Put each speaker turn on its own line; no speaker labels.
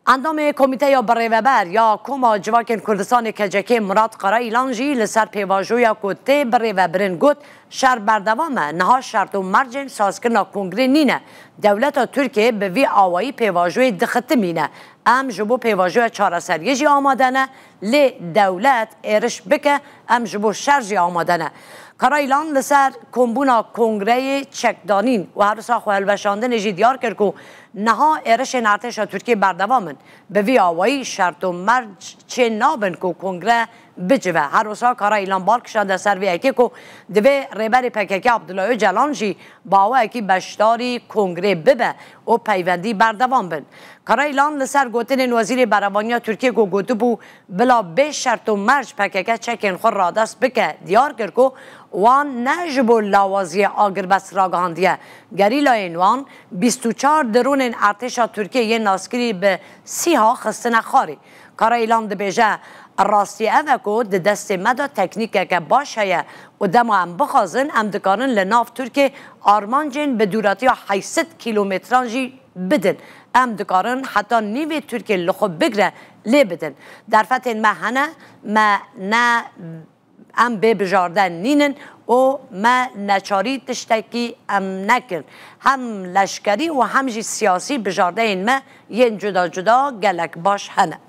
اندام کمیته یا بریوبر یا کوما جواکن کردستان کجکی مراد قرار ایلان جی لسر پیواجویا کوته بریوبرن گوت شر بردوامه نها شرط و مرجن سازکرنا کنگره نینه دولت ترکیه به وی آوایی پیواجوی دختمینه ام جبو پیواجوی چارسریه جی آمادنه لی دولت ایرش بکه ام جبو شر جی آمادنه کرایلان لسر کمبونا کنگره چکدانین و هر سا خوال بشانده نجی دیار کرد که نها ارش ارتش ترکیه بردوامن به وی آوایی شرط و مرج چه نابن که کنگره بجوه هر سا کرایلان بار کشنده سر وی اکی که دوی ریبر پککی عبدالله اوجلان جی باوه اکی بشتاری کنگره ببه و پیوندی بردوام بن کرایلان لسر گوتن وزیر بروانی ترکیه که گوتو بو بلا به شرط و مرج پککی چکن خور را دست بکه دیار کرد که وان نجبو لاوازی آگر بس راگاندیه گریلا اینوان 24 درون ارتش ترکیه یه ناسکری به 30 خستن خاری کار ایلان ده بیجه راستی اوکو ده دست مدا تکنیکه که باش هیه و دمو هم بخوازن هم دکارن لناف ترکیه آرمانجین به دوراتی 800 کیلومتران جی بدن هم دکارن حتی نیوی ترکیه لخو بگره لی بدن در فتح مهنه ما نه ام به بجاردن نینن و ما نچاری تشتکی ام نکن هم لشکری و هم جی سیاسی بجارده این ما ین جدا جدا گلک باش هنه